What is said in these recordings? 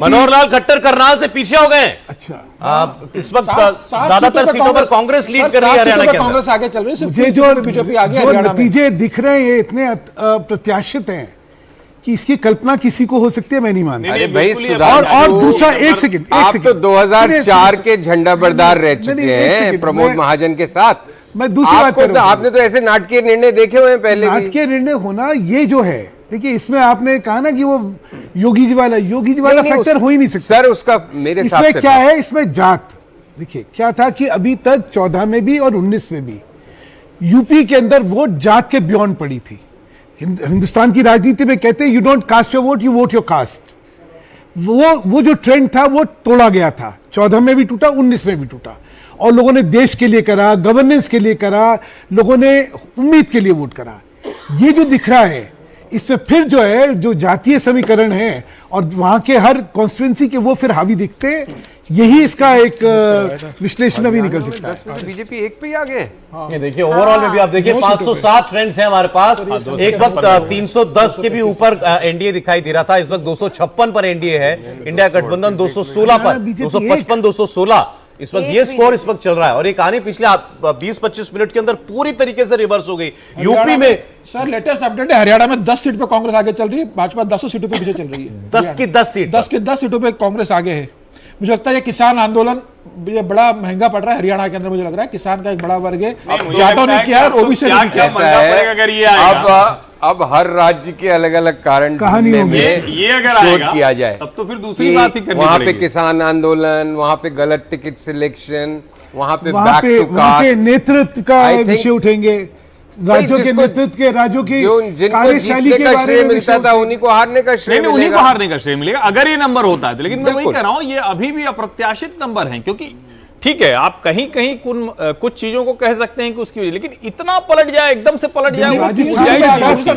मनोहर लाल खट्टर करनाल से पीछे हो गए। अच्छा, इस वक्त ज्यादातर सीटों पर कांग्रेस लीड कर रही है हरियाणा के अंदर। कांग्रेस आगे चल रही है। मुझे जो बीजेपी आगे जो नतीजे दिख रहे हैं ये इतने अप्रत्याशित हैं कि इसकी कल्पना किसी को हो सकती है, मैं नहीं मानता। अरे भाई और दूसरा एक सेकंड, आप तो 2004 के झंडा बरदार रह चुके हैं प्रमोद महाजन के साथ। मैं दूसरी बात कर रहा हूं। आपने तो ऐसे नाटकीय निर्णय देखे हुए हैं पहले। नाटकीय निर्णय होना ये जो है, देखिए इसमें आपने कहा ना कि वो योगी जी वाला फैक्टर हो ही नहीं सकता सर। उसका मेरे हिसाब इसमें से क्या है, इसमें जात। देखिए क्या था कि अभी तक 14 में भी और 19 में भी यूपी के अंदर वोट जात के बियॉन्ड पड़ी थी। हिंदुस्तान की राजनीति में कहते हैं you don't cast your vote, you vote your caste. वो जो ट्रेंड था वो तोड़ा गया था। 14 में भी टूटा, 19 में भी टूटा, और लोगों ने देश के लिए करा, गवर्नेंस के लिए करा, लोगों ने उम्मीद के लिए वोट करा। ये जो दिख रहा है इसमें फिर जो है जो जातीय समीकरण है और वहां के हर कॉन्स्टिट्यूंसी के वो फिर हावी दिखते हैं। यही इसका एक विश्लेषण अभी निकल सकता है। बीजेपी एक पे ही आ गए। ये देखिए ओवरऑल में भी आप देखिए 507 ट्रेंड्स हैं हमारे पास। एक वक्त 310 के भी ऊपर एनडीए दिखाई दे रहा था। इस वक्त 256 पर एनडीए है। इंडिया गठबंधन 216 पर, 255 216 इस वक्त ये स्कोर इस वक्त चल रहा है। और ये कहानी पिछले 20-25 मिनट के अंदर पूरी तरीके से रिवर्स हो गई। यूपी में सर लेटेस्ट अपडेट है, हरियाणा में 10 सीट पे कांग्रेस आगे चल रही है, भाजपा 10 सीटों पे पीछे चल रही है। 10 की 10 सीट, 10 की 10 सीटों पे कांग्रेस आगे है। मुझे लगता है ये किसान आंदोलन ये बड़ा महंगा पड़ रहा है हरियाणा के अंदर। मुझे लग रहा है किसान का एक बड़ा वर्ग है, जाटों ने किया और ओबीसी ने किया। अगर ये अब हर राज्य के अलग अलग कारण कहानी होगी। ये अगर शोध किया जाए तब तो फिर दूसरी बात ही करनी वहां पे पड़ेगी। किसान आंदोलन, वहां पे गलत टिकट सिलेक्शन, वहां पे वहां बैक टू के कास्ट नेतृत्व का विषय उठेंगे, राज्यों के नेतृत्व के, राज्यों की कार्यशैली के बारे में मिलता था उन्हीं को हारने का श्रेय नहीं, उन्हीं को मिलेगा। हारने का श्रेय मिलेगा अगर ये नंबर होता है तो। लेकिन मैं वही कह रहा हूं ये अभी भी अप्रत्याशित नंबर हैं, क्योंकि ठीक है आप कहीं कहीं कुछ चीजों को कह सकते हैं कि उसकी वजह, लेकिन इतना पलट जाए, एकदम से पलट जाए।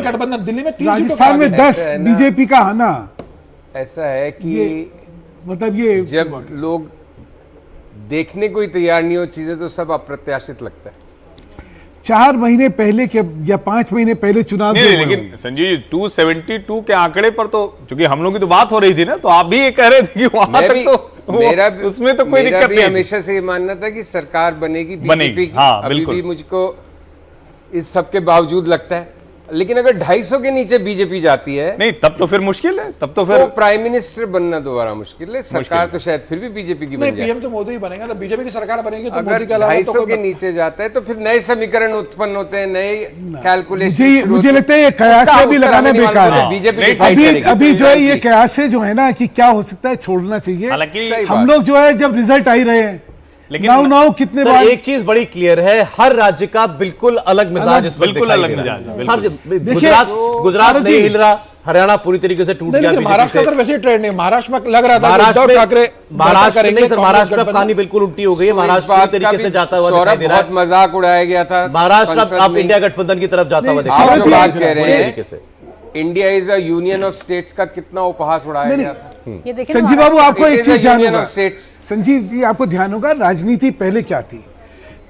गठबंधन दिल्ली में राजस्थान में 10 बीजेपी का आना ऐसा है कि मतलब ये जब लोग देखने को ही तैयार नहीं हो चीजें तो सब अप्रत्याशित लगता है। 4 महीने पहले के या 5 महीने पहले चुनाव नहीं, लेकिन संजीव जी 272 के आंकड़े पर तो चूंकि हम लोगों की तो बात हो रही थी ना, तो आप भी ये कह रहे थे कि वहां तक तो उसमें तो कोई दिक्कत नहीं। हमेशा से ये मानना था कि सरकार बनेगी बीजेपी की। हाँ, अभी भी मुझको इस सब के बावजूद लगता है, लेकिन अगर 250 के नीचे बीजेपी जाती है नहीं तब तो फिर मुश्किल है। तब तो फिर तो प्राइम मिनिस्टर बनना दोबारा मुश्किल है। सरकार तो शायद फिर भी बीजेपी की बन जाए। पीएम तो मोदी ही बनेगा, तो बीजेपी की सरकार बनेगी तो अगर मोदी के अलावा 250 के नीचे जाता है तो फिर नए समीकरण उत्पन्न होते हैं, नए कैलकुलेशन। मुझे लगता है ये कयासे भी लगाना बेकार है। बीजेपी अभी जो है ये कयासे जो है ना कि क्या हो सकता है छोड़ना चाहिए। हालांकि हम लोग जो है जब रिजल्ट आ ही रहे हैं, लेकिन नाउ कितने बार एक चीज बड़ी क्लियर है, हर राज्य का बिल्कुल अलग मिजाज इस वक्त बिल्कुल दिखाई अलग दे रहा मिजाज है। है। गुजरात नहीं हिल रहा, हरियाणा पूरी तरीके से टूट गया। महाराष्ट्र का वैसे ट्रेंड नहीं, महाराष्ट्र में लग रहा था महाराष्ट्र ठाकरे महाराष्ट्र में कहानी बिल्कुल उल्टी हो गई है। महाराष्ट्र पूरी तरीके से जाता हुआ दिखाई दे रहा है। मजाक उड़ाया गया था। महाराष्ट्र अब इंडिया गठबंधन की तरफ जाता हुआ दिखाई आप जो बात कह रहे तरीके हैं से India is a union of states का कितना उपहास उड़ाया गया था। ये देखिए संजीव बाबू आपको एक चीज ध्यान यूनियन होगा, ऑफ स्टेट्स। संजीव जी आपको ध्यान होगा राजनीति पहले क्या थी।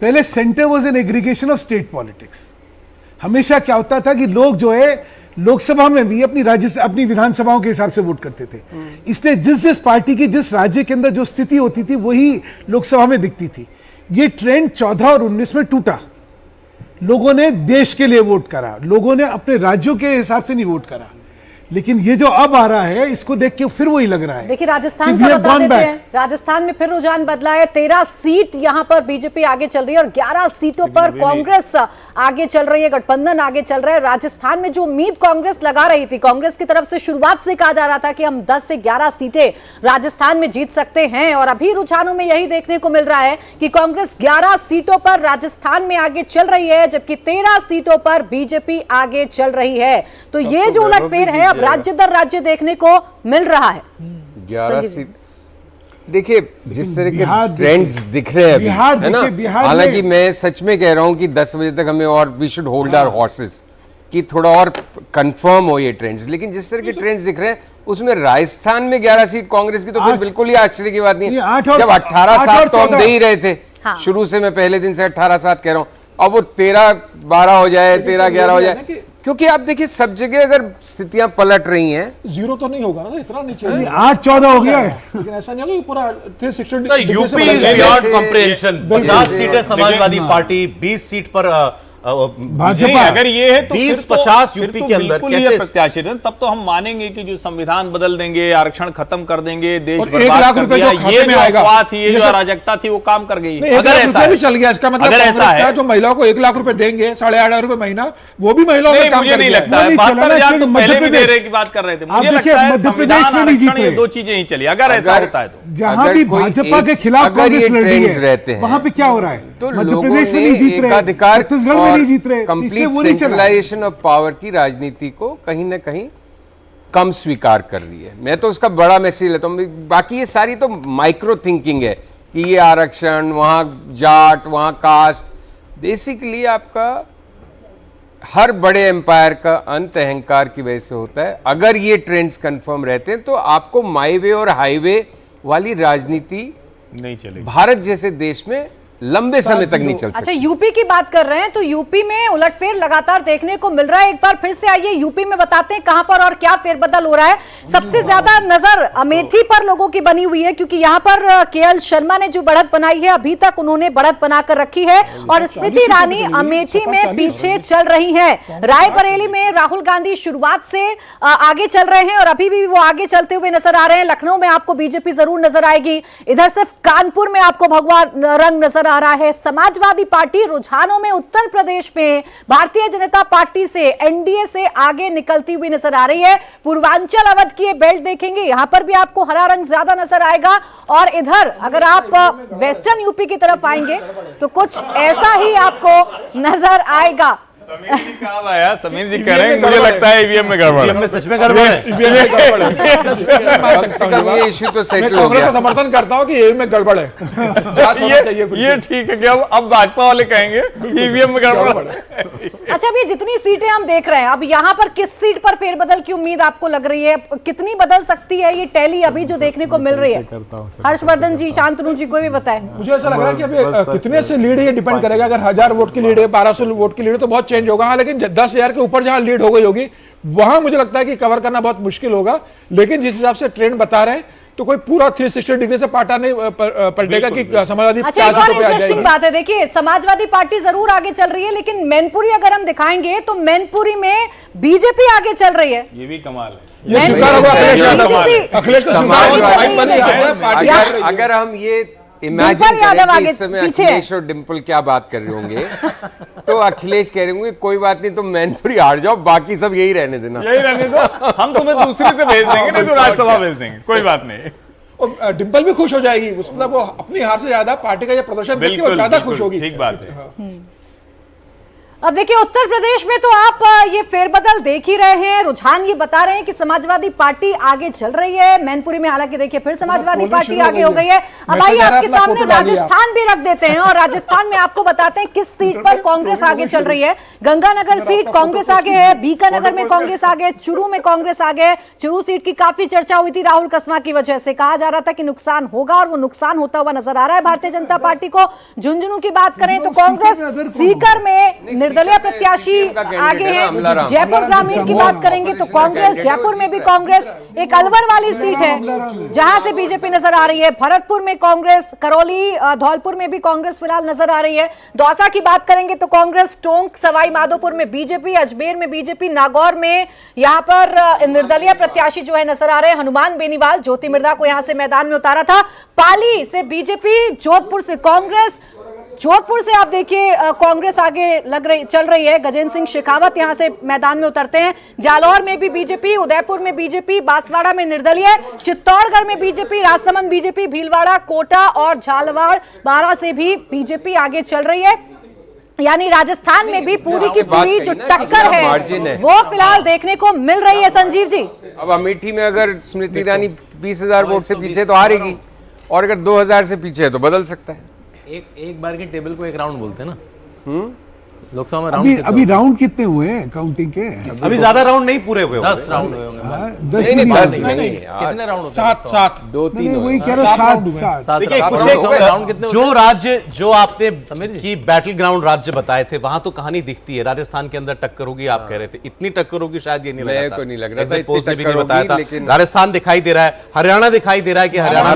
पहले centre was an aggregation of state politics. हमेशा क्या होता था कि लोग जो है लोकसभा में भी अपनी विधानसभाओं के हिसाब से वोट करते थे। इसलिए जिस पार्टी की जिस राज्य के अंदर जो स्थिति होती थी वही लोकसभा में दिखती थी। ये ट्रेंड 14 और 19 में टूटा। लोगों ने देश के लिए वोट करा, लोगों ने अपने राज्यों के हिसाब से नहीं वोट करा। लेकिन ये जो अब आ रहा है इसको देख के फिर वही लग रहा है। देखिए राजस्थान का बता देते हैं, राजस्थान में फिर रुझान बदला है। 13 सीट यहां पर बीजेपी आगे चल रही है और 11 सीटों पर कांग्रेस आगे चल रही है, गठबंधन आगे चल रहा है। राजस्थान में जो उम्मीद कांग्रेस लगा रही थी, कांग्रेस की तरफ से शुरुआत से कहा जा रहा था कि हम 10 से 11 सीटें राजस्थान में जीत सकते हैं, और अभी रुझानों में यही देखने को मिल रहा है कि कांग्रेस 11 सीटों पर राजस्थान में आगे चल रही है, जबकि 13 सीटों पर बीजेपी आगे चल रही है। तो ये जो उलटफेर है अब राज्य दर राज्य देखने को मिल रहा है। 11 सीट देखिए जिस तरह के ट्रेंड्स दिख रहे हैं अभी, है ना। हालांकि मैं सच में कह रहा हूं कि 10 बजे तक हमें और we should hold our horses कि थोड़ा और कंफर्म हो ये ट्रेंड्स। लेकिन जिस तरह के ट्रेंड्स दिख रहे हैं उसमें राजस्थान में 11 सीट कांग्रेस की तो फिर बिल्कुल ही आश्चर्य की बात नहीं है। जब 18-7 तो हम दे ही रहे थे शुरू से, मैं पहले दिन से 18-7 कह रहा हूं। अब वो 13-12 हो जाए, 13-11 हो जाए, क्योंकि आप देखिए सब जगह अगर स्थितियां पलट रही हैं, जीरो तो नहीं होगा ना, इतना नीचे नहीं, आज 14 हो गया है। लेकिन ऐसा नहीं होगा कि पूरा 360 तो यूपी इज बियॉन्ड कॉम्प्रिहेंशन। 50 सीटें समाजवादी पार्टी, 20 सीट पर भाजपा। नहीं, अगर ये है तो 20-50 यूपी के अंदर बिल्कुल ये कैसे प्रत्याशित है। तब तो हम मानेंगे कि जो संविधान बदल देंगे, आरक्षण खत्म कर देंगे, देश और 1 बर्बाद लाख कर रुपए दिया, जो खाते ये में जो आएगा, अफवाह थी, ये जो जैसे- अराजकता थी, वो काम कर गई। नहीं, 1 अगर लाख ऐसा रुपए है, भी चल गया, इसका मतलब अगर ऐसा कांग्रेस का है, जो महिलाओं को 1 लाख रुपए देंगे, 8.5 रुपए महीना, वो भी महिलाओं नहीं, का काम मुझे कर नहीं गया। लगता वो है। नहीं चला ना, 72,000 तो क्योंकि पहले भी मध्य दे रहे प्रदेश- की बात कर रहे थे। आप मुझे देखिए, लगता है मध्य प्रदेश संविधान, में नहीं जीत आरक्षण, ये रहे। दो चीजें ही चली। अगर ऐसा होता है तो जहां अगर भी कोई भाजपा के एक- खिलाफ अगर कांग्रेस ये लड़ रही ट्रेंड्स रहते है, हैं, वहां पे क्या हो रहा है? तो मध्य लोगों प्रदेश में ने नहीं जीत रहे, एकाधिकार छत्तीसगढ़ में नहीं जीत रहे, तो इसलिए कंप्लीट वो नहीं चला। सेंट्रलाइजेशन ऑफ पावर की राजनीति को कहीं ना कहीं कम स्वीकार कर रही है। मैं तो उसका बड़ा मैसेज लेता हूँ। बाकी ये सारी तो माइक्रो थिंकिंग है कि ये आरक्षण, वहां जाट, वहां कास्ट, बेसिकली आपका हर बड़े एम्पायर का अंत अहंकार की वजह से होता है। अगर ये ट्रेंड्स कंफर्म रहते हैं तो आपको माई वे और हाईवे वाली राजनीति नहीं चलेगी। भारत जैसे देश में लंबे समय तक नहीं चल अच्छा, सकती। यूपी की बात कर रहे हैं तो यूपी में उलटफेर लगातार देखने को मिल रहा है। एक बार फिर से आइए यूपी में बताते हैं कहां पर और क्या फेरबदल हो रहा है। सबसे ज्यादा नजर अमेठी पर लोगों की बनी हुई है, क्योंकि यहां पर केएल शर्मा ने जो बढ़त बनाई है, अभी तक उन्होंने बढ़त बनाकर रखी है और स्मृति ईरानी अमेठी में पीछे चल रही है। रायबरेली में राहुल गांधी शुरुआत से आगे चल रहे हैं और अभी भी वो आगे चलते हुए नजर आ रहे हैं। लखनऊ में आपको बीजेपी जरूर नजर आएगी, इधर सिर्फ कानपुर में आपको भगवा रंग नजर आ रहा है। समाजवादी पार्टी रुझानों में उत्तर प्रदेश में भारतीय जनता पार्टी से, एनडीए से आगे निकलती हुई नजर आ रही है। पूर्वांचल अवध की ये बेल्ट देखेंगे, यहां पर भी आपको हरा रंग ज्यादा नजर आएगा और इधर अगर आप वेस्टर्न यूपी की तरफ आएंगे तो कुछ ऐसा ही आपको नजर आएगा। समीर जी कहाँ आया? समीर जी कह रहे हैं मुझे लगता है ईवीएम में गड़बड़ है। में सच में गड़बड़ है। कम से कम ये इश्यू तो मैं सेटल हो कांग्रेस गया। का समर्थन करता हूं कि ये में गड़बड़ है, जांच होना चाहिए फिर ये से। ठीक है कि अब भाजपा वाले कहेंगे ईवीएम में गड़बड़ है। अच्छा, अभी जितनी सीटें हम देख रहे हैं, अब यहाँ पर किस सीट पर फेरबदल की उम्मीद आपको लग रही है? कितनी बदल सकती है ये टैली अभी जो देखने को मिल रही है? हर्षवर्धन जी, शांतनु जी, कोई भी बताए। मुझे ऐसा लग रहा है कि अभी कितने से लीड है ये डिपेंड करेगा। अगर 1000 वोट की लीड है, 1200 वोट की लीड है तो बहुत चेंज होगा। हाँ, लेकिन 10,000 के ऊपर जहां लीड हो गई होगी वहां मुझे लगता है कि कवर करना बहुत मुश्किल होगा। लेकिन जिस हिसाब से ट्रेंड बता रहे हैं तो कोई पूरा 360 डिग्री से पाटा नहीं पलटेगा कि समाजवादी अच्छा, 4 एक और सीटों पे आ इंटरेस्टिंग जाएगी। बात है, देखिए समाजवादी पार्टी जरूर आगे चल रही है, लेकिन मैनपुरी अगर हम दिखाएंगे तो मैनपुरी में बीजेपी आगे चल रही है। ये भी कमाल है। ये स्वीकार होगा अखिलेश यादव। बीजेपी अखिलेश तो स्वीकार समाजवादी होगा, भाई बनी यादव है, पार्टी कर रही है। अगर हम ये इमेजिन डिम्पल यादव करें कि आगे इस समय पीछे अखिलेश और डिम्पल क्या बात कर रहे होंगे तो अखिलेश कह रहे होंगे कोई बात नहीं, तुम मैनपुरी हार जाओ, बाकी सब यही रहने देना। यही रहने दो, हम तुम्हें दूसरी से भेज देंगे, नहीं तो राज्यसभा भेज देंगे, कोई बात नहीं। और डिम्पल भी खुश हो जाएगी, मतलब वो अपनी हार से ज्यादा पार्टी का ये प्रदर्शन देख के वो बिल्कुल ज्यादा बिल्कुल, खुश होगी। ठीक बात है। अब देखिए उत्तर प्रदेश में तो आप ये फेरबदल देख ही रहे हैं। रुझान ये बता रहे हैं कि समाजवादी पार्टी आगे चल रही है। मैनपुरी में हालांकि देखिए फिर समाजवादी पार्टी आगे हो गई है। अब आइए आपके सामने राजस्थान भी रख देते हैं और राजस्थान में आपको बताते हैं किस सीट पर कांग्रेस आगे चल रही है। गंगानगर सीट कांग्रेस आगे है, बीकानेर में कांग्रेस आगे, चुरू में कांग्रेस आगे। चुरू सीट की काफी चर्चा हुई थी राहुल कसवा की वजह से, कहा जा रहा था कि नुकसान होगा और वो नुकसान होता हुआ नजर आ रहा है भारतीय जनता पार्टी को। झुंझुनू की बात करें तो कांग्रेस सीकर में निर्दलीय प्रत्याशी आगे है। जयपुर ग्रामीण की बात करेंगे तो कांग्रेस, जयपुर में भी कांग्रेस, एक अलवर वाली सीट है जहां से बीजेपी नजर आ रही है। भरतपुर में कांग्रेस, करौली, धौलपुर में भी कांग्रेस फिलहाल नजर आ रही है। दौसा की बात करेंगे तो कांग्रेस, टोंक, सवाई माधोपुर में बीजेपी, अजमेर में बीजेपी, नागौर में यहां पर निर्दलीय प्रत्याशी जो है नजर आ रहे हैं हनुमान बेनीवाल। ज्योति मिर्धा को यहां से मैदान में उतारा था। पाली से बीजेपी, जोधपुर से कांग्रेस, जोधपुर से आप देखिए कांग्रेस आगे चल रही है। गजेंद्र सिंह शेखावत यहां से मैदान में उतरते हैं। जालौर में भी बीजेपी, उदयपुर में बीजेपी, बांसवाड़ा में निर्दलीय, चित्तौड़गढ़ में बीजेपी, राजसमंद बीजेपी, भीलवाड़ा, कोटा और झालावाड़ बारां से भी बीजेपी आगे चल रही है। यानी राजस्थान में भी पूरी की पूरी जो टक्कर है वो फिलहाल देखने को मिल रही है। संजीव जी, अब अमेठी में अगर स्मृति ईरानी 20,000 वोट से पीछे तो हारेगी और अगर 2,000 से पीछे है तो बदल सकता है। एक बार के टेबल को एक राउंड बोलते हैं ना। लोकसभा में अभी राउंड कितने हुए हैं काउंटिंग के? अभी ज्यादा राउंड नहीं पूरे हुए 10 राउंड हुए होंगे। 10 नहीं, भी 10 नहीं। नहीं, कितने राउंड होते सात सात दो नहीं, तीन वही हुए। कह रहा हूँ, सात देखिए आप कुछ लोग एक राउंड कितने जो राज्य जो आपने समीर जी। की बैटल ग्राउंड राज्य बताए थे वहां तो कहानी दिखती है। राजस्थान के अंदर टक्कर होगी आप कह रहे थे, इतनी टक्कर होगी शायद ये नहीं मेरे लगा को नहीं लग रहा था Exit इतनी polls ने भी टक्कर नहीं बताया होगी, था। लेकिन- राजस्थान दिखाई दे रहा है, हरियाणा दिखाई दे रहा है कि हरियाणा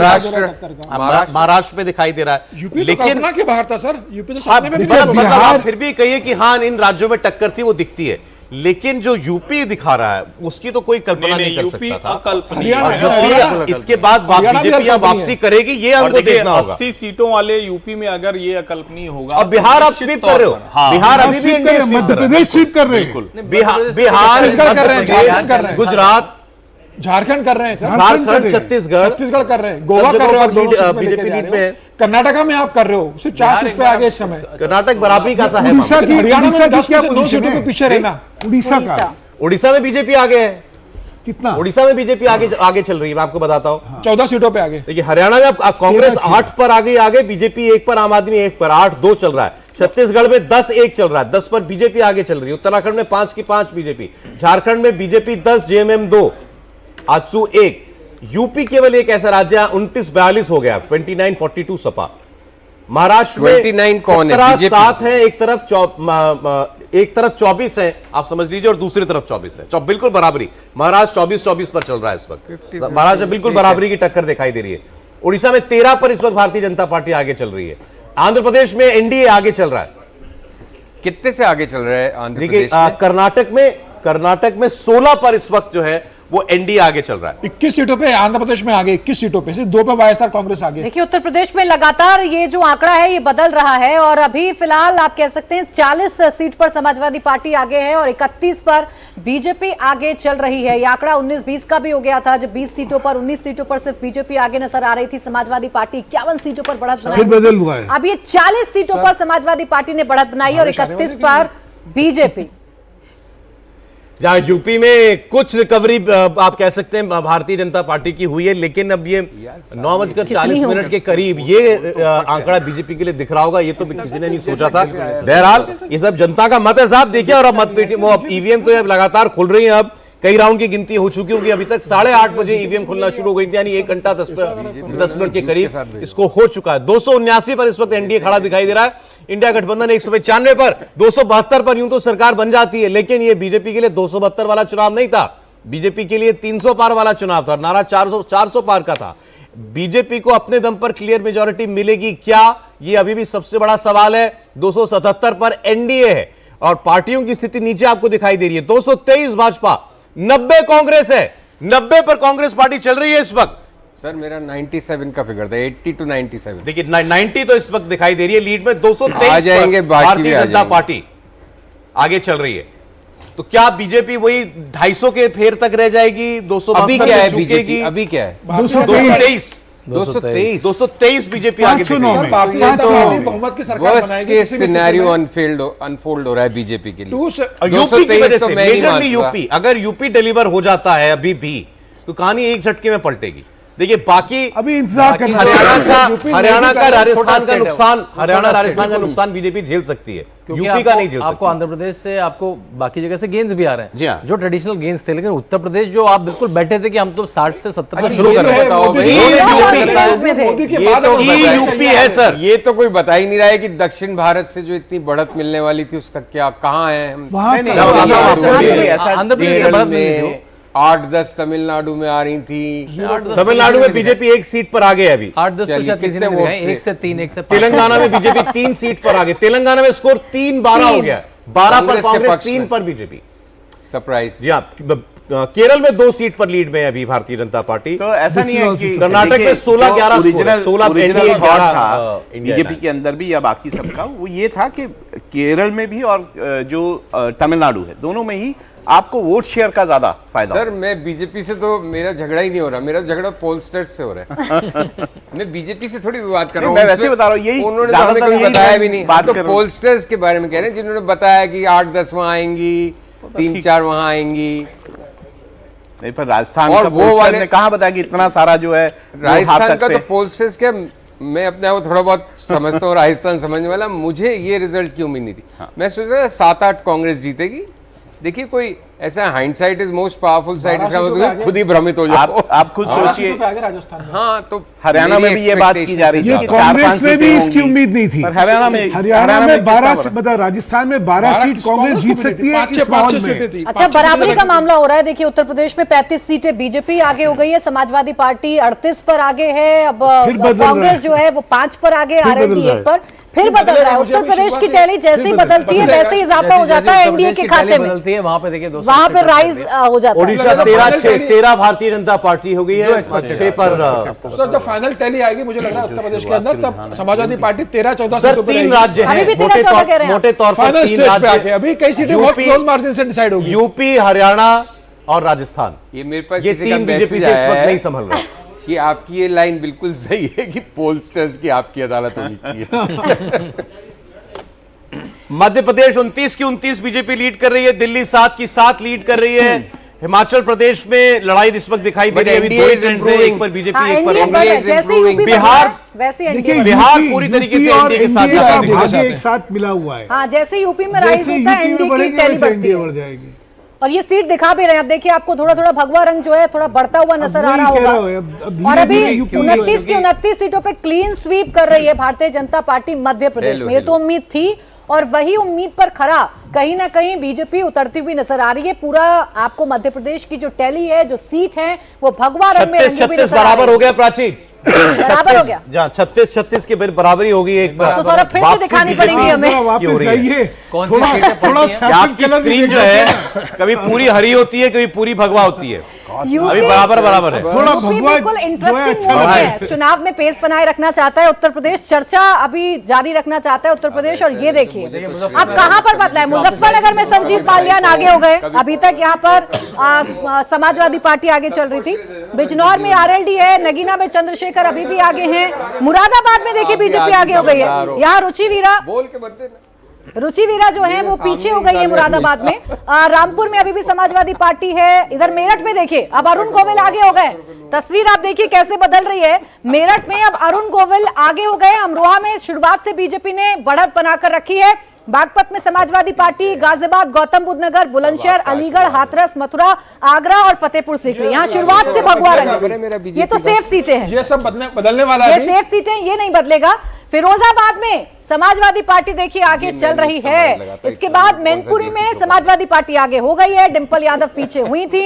महाराष्ट्र में दिखाई दे रहा है, यूपी तो लेकिन कल्पना के बाहर था सर, यूपी तो आप सपने में भी मतलब नहीं सोचा। आप फिर भी कहिए कि हाँ इन राज्यों में टक्कर थी वो दिखती है, लेकिन जो यूपी दिखा रहा है उसकी तो कोई कल्पना नहीं कर यूपी सकता था। अकल्पनीय हरियाणा और है। जो हरियाणा- इसके बाद हरियाणा भी बीजेपी अकल्पनीय वापसी है। करेगी ये और हमको देखिए देखना होगा। 80 सीटों वाले यूपी में अगर ये अकल्पनीय होगा और तो बिहार आप निश्चित स्वीप तौर कर रहे हो, पर, हाँ, बिहार अभी भी स्वीप कर इंडिया रहे हैं, स्वीप मध्य कर रहा है। प्रदेश स्वीप कर रहे हैं। बिहार छत्तीसगढ़ कर रहे हैं, झारखंड कर रहे हैं। गुजरात, झारखंड कर रहे हैं सर, झारखंड, छत्तीसगढ़, छत्तीसगढ़ कर रहे हैं, गोवा सब कर रहे हो, आप जगहों दोनों पर सीट में बीजेपी लेके जा लीड रहे में हो। कर्नाटका में आप कर रहे हो, सिर्फ 4 सीट पे आगे इस समय। कर्नाटक बराबरी का सा है उड़ीसा मामला। की हरियाणा में उड़ीसा की 10 क्या में से 2 पोजीशन सीटों है? के पीछे रहना। उड़ीसा का उड़ीसा में बीजेपी आगे है, कितना? उड़ीसा में बीजेपी आगे चल रही है, मैं आपको बताता हूँ। 14 सीटों पे आगे। देखिए हरियाणा में अब कांग्रेस 13 8 पर आगे बीजेपी 1 पर, आम आदमी 1 पर, 8-2 चल रहा है। छत्तीसगढ़ में 10-1 चल रहा है, 10 पर बीजेपी आगे चल रही है। उत्तराखंड में 5 की 5 बीजेपी, झारखंड में बीजेपी 10, जेएमएम 2, आजसू 1। यूपी केवल एक ऐसा राज्य 29-42 हो गया, 29-42 सपा। महाराष्ट्र में 29 कौन है? 17-7 है, एक तरफ 24 है, आप समझ लीजिए, और दूसरी तरफ 24 है, बिल्कुल बराबरी। महाराष्ट्र 24-24 पर चल रहा है इस वक्त, महाराष्ट्र में बिल्कुल बराबरी की टक्कर दिखाई दे रही है। उड़ीसा में 13 पर इस वक्त भारतीय जनता पार्टी आगे चल रही है। आंध्र प्रदेश में एनडीए आगे चल रहा है। कितने से आगे चल रहा है आंध्र देखिए प्रदेश में? कर्नाटक में 16 पर इस वक्त जो है वो एनडीए आगे चल रहा है। 21 सीटों पे आंध्र प्रदेश में आगे, 21 सीटों पे सिर्फ 2 पे वाईएसआर कांग्रेस आगे। देखिए उत्तर प्रदेश में लगातार ये जो आंकड़ा है ये बदल रहा है और अभी फिलहाल आप कह सकते हैं 40 सीट पर समाजवादी पार्टी आगे है और 31 पर बीजेपी आगे चल रही है। ये आंकड़ा 19-20 का भी हो गया था, जब 20 सीटों पर 19 सीटों पर सिर्फ बीजेपी आगे नजर आ रही थी, समाजवादी पार्टी 51 सीटों पर बढ़त फिर बनाई। बदल हुआ है। अब ये 40 सीटों पर समाजवादी पार्टी ने बढ़त बनाई और 31 पर बीजेपी। जहां यूपी में कुछ रिकवरी आप कह सकते हैं भारतीय जनता पार्टी की हुई है, लेकिन अब ये 9:40 के करीब ये आंकड़ा बीजेपी के लिए दिख रहा होगा, ये तो किसी ने नहीं सोचा था। बहरहाल ये सब जनता का मत है साहब। देखिए और अब मतपेटी वो अब ईवीएम तो लगातार खुल रही है, अब कई राउंड की गिनती हो चुकी होगी। अभी तक 8:30 बजे ईवीएम खुलना शुरू हो गई थी, यानी 1 घंटा 10 मिनट के करीब इसको हो चुका है। 279 पर इस वक्त एनडीए खड़ा दिखाई दे रहा है। इंडिया गठबंधन 195 पर, 272 पर यूं तो सरकार बन जाती है, लेकिन ये बीजेपी के लिए 272 वाला चुनाव नहीं था, बीजेपी के लिए 300 पार वाला चुनाव था। नारा 400 पार का था। बीजेपी को अपने दम पर क्लियर मेजॉरिटी मिलेगी क्या, ये अभी भी सबसे बड़ा सवाल है। 277 पर एनडीए है और पार्टियों की स्थिति नीचे आपको दिखाई दे रही है। 223 भाजपा, 90 कांग्रेस है, 90 पर कांग्रेस पार्टी चल रही है इस वक्त। सर मेरा 97 का फिगर था, 80 to 97। देखिए 90 तो इस वक्त दिखाई दे रही है लीड में। 223 आ जाएंगे, पर बाकी भी भारतीय आ जनता जाएंगे। पार्टी आगे चल रही है। तो क्या बीजेपी वही 250 के फेर तक रह जाएगी? 272 अभी क्या है पे बीजेपी? झुकेगी? अभी क्या है? 223 223 बीजेपी आगे 509 निकलेगी। में। भारतीय जनता पार्टी बहुमत की सरकार वर्स्ट बनाएगी केस किसी भी सिनेरियो स्थिति में। अनफोल्ड हो रहा है बीजेपी के लिए। और यूपी की 223 वजह तो से, मैं नहीं मेजरली मानता। यूपी, अगर यूपी डिलीवर हो जाता है अभी भी तो कहानी एक झटके में पलटेगी। देखिए बाकी अभी इंतजार करना हरियाणा का राजस्थान का स्टेट है। नुकसान, हरियाणा छोटा राजस्थान का स्टेट है। नुकसान बीजेपी झेल सकती है, क्योंकि यूपी का नहीं झेल आपको सकती। आंध्र प्रदेश से आपको बाकी जगह से गेंस भी आ रहे जी हाँ। हैं जो ट्रेडिशनल गेंस थे, लेकिन उत्तर प्रदेश जो आप बिल्कुल बैठे थे कि हम तो 60 से 70 अच्छा, तक शुरू ये कर तो रहे हैं। बताओ मोदी भाई, जी ये मोदी के ये बाद तो अगर ये बताया यूपी जाए- है सर। ये तो कोई बता ही नहीं रहा है कि दक्षिण भारत से जो इतनी बढ़त मिलने वाली थी उसका क्या, कहाँ है? वहां नहीं, का- नहीं, आंध्र प्रदेश से केरल बढ़त मिली थी। में 8-10 तमिलनाडु में आ रही थी। तमिलनाडु में बीजेपी 1 सीट पर आगे है अभी। 8-10 तो चलिए, शायद किसी ने कितने दिखाए, वोट से? 1 से 3, 1 से 5। तेलंगाना में बीजेपी 3 सीट पर आगे। तेलंगाना में स्कोर 3-12 हो गया, 12 पर कांग्रेस के कांग्रेस, पक्ष 3 में। पर बीजेपी। सरप्राइज। जी हाँ, केरल में 2 सीट पर लीड में है अभी भारतीय जनता पार्टी। तो ऐसा नहीं है कि कर्नाटक में 16-11 ओरिजिनल 16 ओरिजिनल NDA, थॉट 11 था इंडिया बीजेपी अलायंस। के अंदर भी या बाकी सबका, वो ये था कि केरल में भी और जो तमिलनाडु है दोनों में ही आपको वोट शेयर का ज्यादा फायदा सर मैं बीजेपी से तो मेरा झगड़ा ही नहीं हो रहा, मेरा झगड़ा पोलस्टर्स से हो रहा है। मैं बीजेपी से थोड़ी विवाद कर रहा हूँ। मैं वैसे बता रहा हूँ, यही उन्होंने तो हमें ज्यादातर कभी यही बताया मैं भी नहीं। बात तो कर रहा हूँ। पोलस्टर्स के बारे में कह रहे हैं जिन्होंने बताया कि 8-10 वहां आएंगी, 3-4 वहां आएंगी। नहीं, पर राजस्थान और का वो पोस्टर वाले- ने कहाँ बताया कि इतना सारा जो है वो हार राजस्थान का सकते तो हैं। पोलस्टर्स क्या मैं अपने आप को थोड़ा बहुत समझता हूँ राजस्थान समझने वाला, मुझे ये रिजल्ट की उम्मीद नहीं थी। मैं सोच रहा था 7-8 कांग्रेस जीतेगी। देखिए कोई ऐसा hindsight is most powerful side, इसका मतलब खुद ही भ्रमित हो जाओ। आप खुद सोचिए, राजस्थान में हाँ तो हरियाणा में भी ये बात की जा रही ये थी, कांग्रेस में भी इसकी उम्मीद नहीं थी। हरियाणा में 12 मतलब राजस्थान में 12 सीट कांग्रेस जीत सकती है इस माहौल में। अच्छा, बराबरी का मामला हो रहा है। देखिए उत्तर प्रदेश में 35 सीटें बीजेपी आगे हो गई है, समाजवादी पार्टी 38 पर आगे है, अब कांग्रेस जो है वो 5 पर आगे, आरएलडी 1 पर, फिर बदल रहा है। उत्तर प्रदेश की टैली जैसे ही बदलती है वैसे ही इजाफा हो जाता है एनडीए के खाते में, बदलती है वहां पे देखिए वहां पर राइज हो जाता है। ओडिशा 13 भारतीय जनता पार्टी हो गई है, 6 पर। सर जब फाइनल टैली आएगी मुझे लग रहा है उत्तर प्रदेश के अंदर, तब समाजवादी पार्टी 13-14 सर सीटों पर 3 राज्य हैं, अभी भी 13-14 कह रहे हैं। मोटे तौर पर फाइनल 3 स्टेज पे आके राज्य, अभी कई सीटें बहुत क्लोज मार्जिन से डिसाइड होगी। यूपी, हरियाणा और राजस्थान, ये मेरे पास ये किसी का 3 बीजेपी मैसेज से इस आया वक्त है नहीं संभल रहा कि आपकी ये लाइन बिल्कुल सही है कि पोलस्टर्स की आपकी अदालत होनी चाहिए। मध्य प्रदेश 29 की 29 बीजेपी लीड कर रही है, दिल्ली 7 की 7 लीड कर रही है, हिमाचल प्रदेश में लड़ाई इस वक्त दिखाई दे रही है। अभी 2 ट्रेंड्स हैं, एक पर बीजेपी, एक पर एनडीए, जैसे यूपी बिहार, वैसे एनडीए, देखिए बिहार पूरी तरीके से एनडीए के साथ का जाता भाग्य एक साथ मिला हुआ है। हाँ, जैसे यूपी में राइज जैसे होता है यूपी में एनडीए की बढ़ेगी टैली वैसे बढ़ती एनडीए है। बढ़ जाएगी। और ये सीट दिखा भी रहे हैं। अब देखिए आपको थोड़ा थोड़ा भगवा रंग जो है थोड़ा बढ़ता हुआ नजर आ रहा होगा। और अभी 29 की 29 सीटों पे क्लीन स्वीप कर रही है भारतीय जनता पार्टी मध्य प्रदेश में। ये तो उम्मीद थी और वही उम्मीद पर खरा कहीं ना कहीं बीजेपी उतरती हुई नजर आ रही है। पूरा आपको मध्य प्रदेश की जो टैली है, जो सीट है, वो भगवा रंग में 36 बराबर हो गया प्राची, बराबर हो गया। जहाँ 36 के बराबरी होगी एक बार। तो सौरभ फिर से दिखानी पड़ेगी हमें। वापस आइए, कौन सी थोड़ा सीटें पड़ती थोड़ा हैं? सैफरन आपकी कलर भी स्क्रीन जो देखिए। है कभी पूरी हरी होती है, कभी पूरी भगवा होती है, अभी यूपी बराबर है। थोड़ा यूपी भगवा बिल्कुल जो है इंटरेस्टिंग अच्छा मोड लगा में है। है। चुनाव में पेस बनाए रखना चाहता है उत्तर प्रदेश, चर्चा अभी जारी रखना चाहता है उत्तर प्रदेश। और ये देखिए अब कहां पर बदला है। मुजफ्फरनगर में संजीव बालियान आगे हो गए, अभी तक यहां पर समाजवादी पार्टी आगे चल रही थी। बिजनौर में आरएलडी है, नगीना में चंद्रशेखर अभी भी आगे हैं। मुरादाबाद में देखिए बीजेपी आगे हो गई है। यहाँ रुचि वीरा, बोल के बदले ना। रुचि वीरा जो है वो पीछे हो गई है मुरादाबाद में। रामपुर में अभी भी समाजवादी पार्टी है। इधर मेरठ में देखिए अब अरुण गोविल आगे हो गए। तस्वीर आप देखिए कैसे बदल रही है। मेरठ में अब अरुण गोविल आगे हो गए। अमरोहा में शुरुआत से बीजेपी ने बढ़त बनाकर रखी है। बागपत में समाजवादी पार्टी, गाजियाबाद, गौतम बुद्ध नगर, बुलंदशहर, अलीगढ़, हाथरस, मथुरा, आगरा और फतेहपुर सीकरी, यहाँ शुरुआत से भगवा रंग। ये तो सेफ सीटें हैं, ये सब बदलने वाला ये है। सेफ सीटें, ये नहीं बदलेगा। फिरोजाबाद में समाजवादी पार्टी देखिए आगे चल रही है। इसके बाद मैनपुरी में समाजवादी पार्टी आगे हो गई है। डिंपल यादव पीछे हुई थी।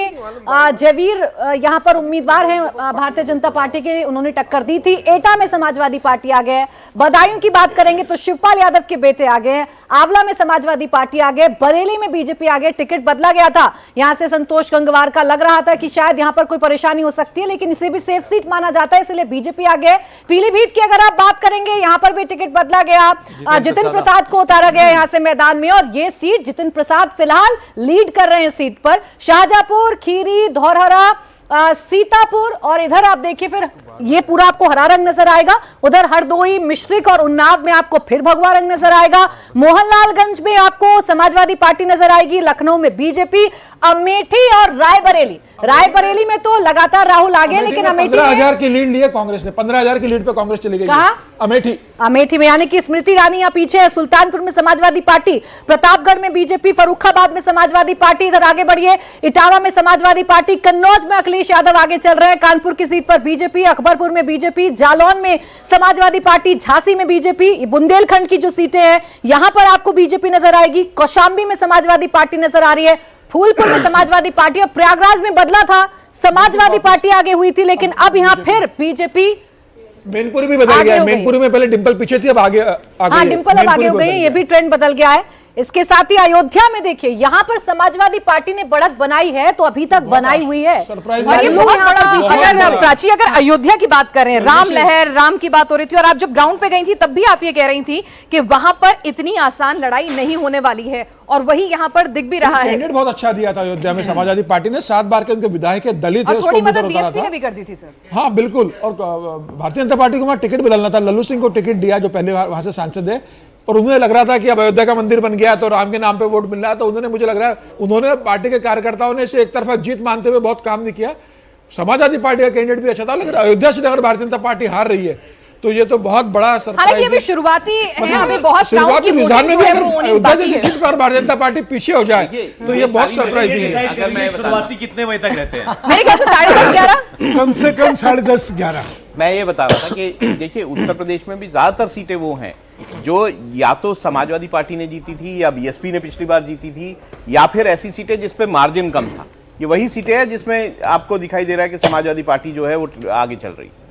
जयवीर यहाँ पर उम्मीदवार हैं भारतीय जनता पार्टी के, उन्होंने टक्कर दी थी। एटा में समाजवादी पार्टी आगे है। बदायूं की बात करेंगे तो शिवपाल यादव के बेटे आगे हैं। आंवला में समाजवादी पार्टी आगे, बरेली में बीजेपी आगे। टिकट बदला गया था, यहां से संतोष गंगवार का लग रहा था कि शायद यहां पर कोई परेशानी हो सकती है, लेकिन इसे भी सेफ सीट माना जाता है, इसलिए बीजेपी आगे। पीलीभीत की अगर आप बात करेंगे, यहां पर भी टिकट बदला गया। जितिन प्रसाद को उतारा गया यहां से मैदान में, और ये सीट जितिन प्रसाद फिलहाल लीड कर रहे हैं सीट पर। शाहजहांपुर, खीरी, धौरहरा, सीतापुर, और इधर आप देखिए फिर ये पूरा आपको हरा रंग नजर आएगा। उधर हरदोई, मिश्रिक और उन्नाव में आपको फिर भगवा रंग नजर आएगा। मोहनलालगंज में आपको समाजवादी पार्टी नजर आएगी। लखनऊ में बीजेपी। अमेठी और रायबरेली में तो लगातार राहुल आगे, लेकिन अमेठी 15,000 की लीड ली है कांग्रेस ने। 15,000 की लीड पे कांग्रेस चली गई। कहा? अमेठी में, यानी कि स्मृति ईरानी यहाँ पीछे है। सुल्तानपुर में समाजवादी पार्टी, प्रतापगढ़ में बीजेपी, फर्रुखाबाद में समाजवादी पार्टी इधर आगे बढ़ी है। इटावा में समाजवादी पार्टी, कन्नौज में अखिलेश यादव आगे चल रहे हैं। कानपुर की सीट पर बीजेपी, अकबरपुर में बीजेपी, जालौन में समाजवादी पार्टी, झांसी में बीजेपी। बुंदेलखंड की जो सीटें हैं यहां पर आपको बीजेपी नजर आएगी। कौशाम्बी में समाजवादी पार्टी नजर आ रही है। फूलपुर में समाजवादी पार्टी, और प्रयागराज में बदला था, समाजवादी पार्टी आगे हुई थी, लेकिन अब यहां फिर बीजेपी। मैनपुरी भी बदल गया है। मैनपुरी में पहले डिंपल पीछे थी, अब आगे हाँ, डिंपल अब आगे हो गई है। ये भी ट्रेंड बदल गया है। इसके साथ ही अयोध्या में देखिए, यहां पर समाजवादी पार्टी ने बढ़त बनाई है, तो अभी तक बनाई हुई है। और ये बहुत बड़ा, अगर प्राची अगर अयोध्या की बात करें, राम लहर, राम की बात हो रही थी, और आप जब ग्राउंड पे गई थी तब भी आप ये कह रही थी कि वहां पर इतनी आसान लड़ाई नहीं होने वाली है, और वही यहां पर दिख भी रहा है। कैंडिडेट बहुत अच्छा दिया था अयोध्या में समाजवादी पार्टी ने। 7 बार के उनके विधायक दलित है, उसको उम्मीदवार उतारा था। भी कर दी थी सर। हाँ बिल्कुल। और भारतीय जनता पार्टी को वहां टिकट बदलना था। लल्लू सिंह को टिकट दिया जो पहले वहां से सांसद है, और उन्हें लग रहा था कि अब अयोध्या का मंदिर बन गया तो राम के नाम पे वोट मिल रहा है, तो उन्होंने, मुझे लग रहा है उन्होंने पार्टी के कार्यकर्ताओं ने इसे एक तरफा जीत मानते हुए बहुत काम नहीं किया। समाजवादी पार्टी का कैंडिडेट भी अच्छा था, लेकिन अयोध्या से अगर भारतीय जनता पार्टी हार रही है तो ये तो बहुत बड़ा हालांकि सरप्राइज अभी है। शुरुआती है, अभी बहुत शुरुआती round की रुझान में भी voting जो है वो अगर होनी अयोध्या बाकी जैसी है। सीट पर भारतीय जनता पार्टी पीछे हो जाए तो ये बहुत सरप्राइजिंग है। अगर मैं बता- शुरुआती कितने बजे तक रहते हैं? मेरे ख्याल से 10:30-11 कम से कम 10:30-11। मैं ये बता रहा था कि देखिए उत्तर प्रदेश में भी ज्यादातर सीटें वो हैं जो या तो समाजवादी पार्टी ने जीती थी या बीएसपी ने पिछली बार जीती थी, या फिर ऐसी सीटें जिसपे मार्जिन कम था। ये वही सीटें हैं जिसमें आपको दिखाई दे रहा है कि समाजवादी पार्टी जो है वो आगे चल रही है।